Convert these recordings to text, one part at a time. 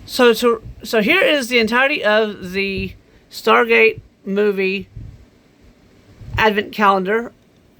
So here is the entirety of the Stargate movie Advent Calendar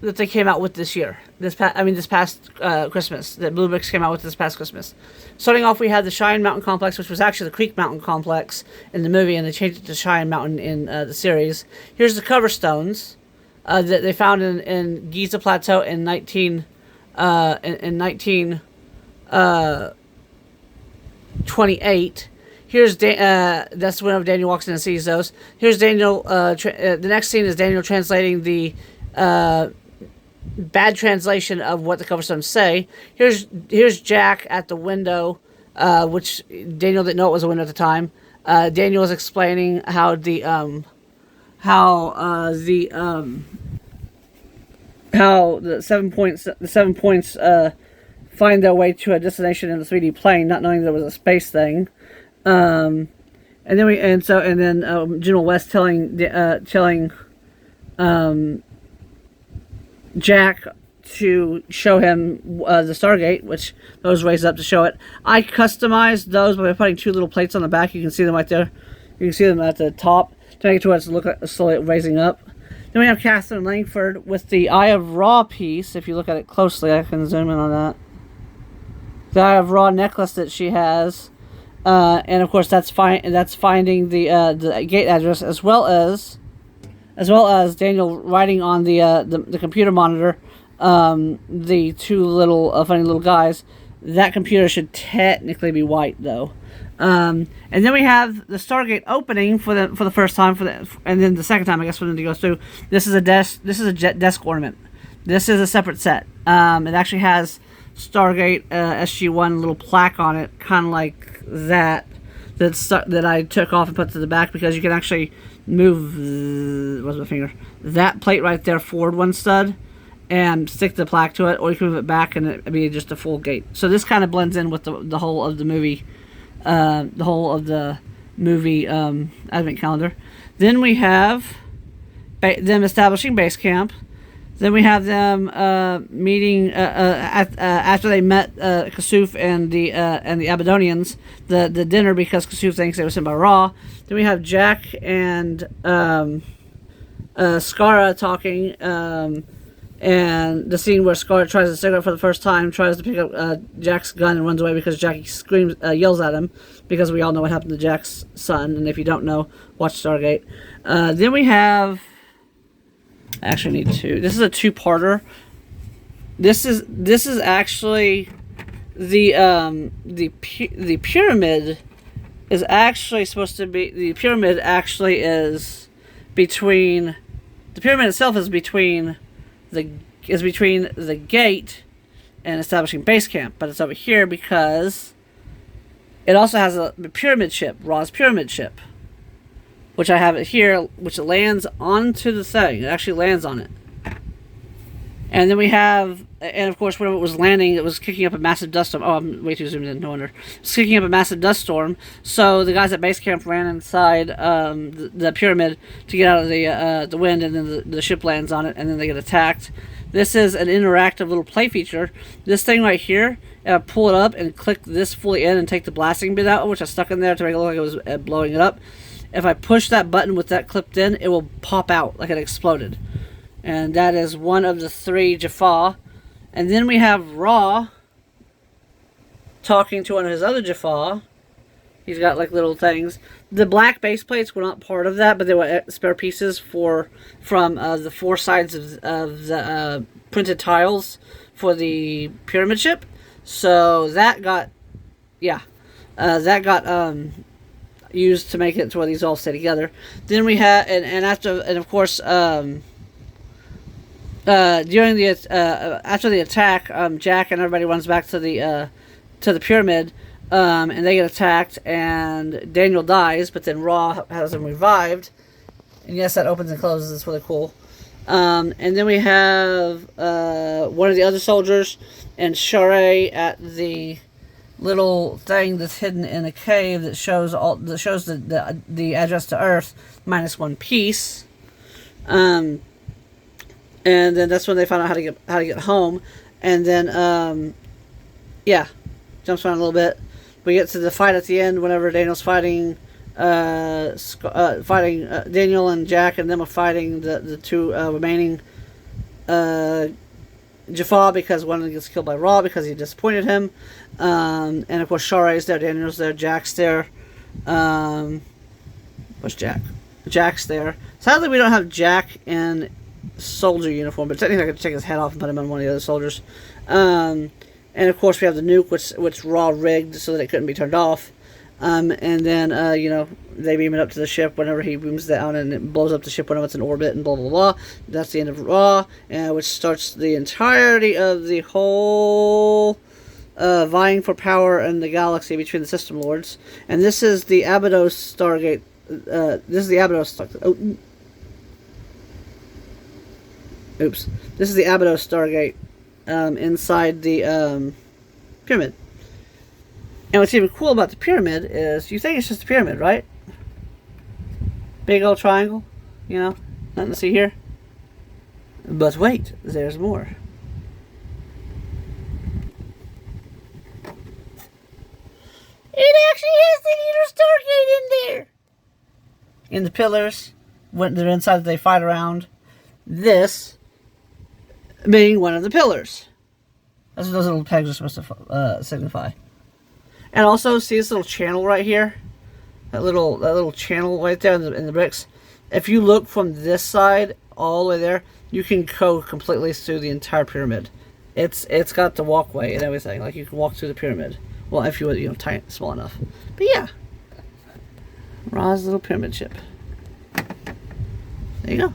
that they came out with this year. This past Christmas. That BlueBrixx came out with this past Christmas. Starting off, we had the Cheyenne Mountain Complex, which was actually the Creek Mountain Complex in the movie, and they changed it to Cheyenne Mountain in the series. Here's the cover stones that they found in Giza Plateau in 1928. Here's that's whenever Daniel walks in and sees those. Here's Daniel. The next scene is Daniel translating the bad translation of what the cover stones say. Here's Jack at the window, which Daniel didn't know it was a window at the time. Daniel is explaining how the 7 points find their way to a destination in the 3D plane, not knowing there was a space thing. And then General West telling Jack to show him the Stargate, which those raised up to show it. I customized those by putting two little plates on the back. You can see them right there. You can see them at the top to make it to where it's slowly raising up. Then we have Catherine Langford with the Eye of Ra piece. If you look at it closely, I can zoom in on that. The Eye of Ra necklace that she has. And of course, that's finding the gate address, as well as Daniel writing on the computer monitor the two little funny little guys. That computer should technically be white though. And then we have the Stargate opening for the first time and then the second time I guess for them to go through. This is a desk ornament. This is a separate set. It actually has Stargate SG-1 little plaque on it, kind of like that I took off and put to the back, because you can actually move where's my finger, that plate right there forward one stud and stick the plaque to it, or you can move it back and it'd be just a full gate. So this kind of blends in with the whole of the movie, Advent Calendar. Then we have them establishing base camp. Then we have them meeting after they met Kasuf and the Abydonians, the dinner, because Kasuf thinks they were sent by Ra. Then we have Jack and Skara talking, and the scene where Skara tries a cigarette for the first time, tries to pick up Jack's gun and runs away because Jack yells at him, because we all know what happened to Jack's son, and if you don't know, watch Stargate. Then we have... I actually need two. This is a two-parter. This is actually the pyramid is actually supposed to be, the pyramid actually is between, the pyramid itself is between the gate and establishing base camp, but it's over here because it also has a pyramid ship, Ra's pyramid ship, which I have it here, which lands onto the thing. It actually lands on it. And then we have, and of course, when it was landing, it was kicking up a massive dust storm. Oh, I'm way too zoomed in, no wonder. It's kicking up a massive dust storm. So the guys at base camp ran inside the pyramid to get out of the wind, and then the ship lands on it, and then they get attacked. This is an interactive little play feature. This thing right here, if I pull it up and click this fully in and take the blasting bit out, which I stuck in there to make it look like it was blowing it up. If I push that button with that clipped in, it will pop out like it exploded. And that is one of the three Jaffa. And then we have Ra talking to one of his other Jaffa. He's got like little things. The black base plates were not part of that, but they were spare pieces from the four sides of the printed tiles for the pyramid ship. So that got, used to make it to where these all stay together. Then we had, and of course, during the after the attack, Jack and everybody runs back to the pyramid, and they get attacked, and Daniel dies, but then Ra has him revived, and yes, that opens and closes. It's really cool. And then we have one of the other soldiers and Sharae at the little thing that's hidden in a cave that shows the address to Earth minus one piece. And then that's when they found out how to get home. And then jumps around a little bit. we get to the fight at the end whenever Daniel's fighting Daniel and Jack, and them are fighting the two remaining Jaffa, because one of them gets killed by Ra because he disappointed him. And of course Share's there, Daniel's there, Jack's there. Where's Jack? Jack's there. Sadly we don't have Jack in soldier uniform, but technically I could take his head off and put him on one of the other soldiers. And of course we have the nuke, which Ra rigged so that it couldn't be turned off. And then, you know, they beam it up to the ship whenever he booms down, and it blows up the ship whenever it's in orbit, and blah, blah, blah. That's the end of Ra, which starts the entirety of the whole vying for power in the galaxy between the System Lords. And this is the Abydos Stargate. This is the Abydos Stargate. Oh. Oops. This is the Abydos Stargate inside the pyramid. And what's even cool about the pyramid is, you think it's just a pyramid, right? Big old triangle, you know, nothing to see here. But wait, there's more. It actually has the Leader Stargate in there! In the pillars, when they're inside, they fight around. This being one of the pillars. That's what those little pegs are supposed to signify. And also, see this little channel right here? That little channel right there in the bricks. If you look from this side all the way there, you can go completely through the entire pyramid. It's got the walkway and everything. Like, you can walk through the pyramid. Well, if you were, you know, tiny, small enough. But yeah. Ra's little pyramid ship. There you go.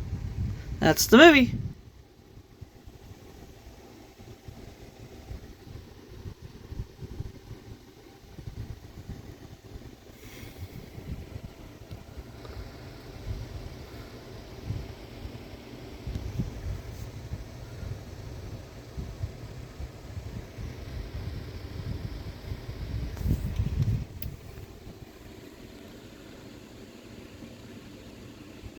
That's the movie.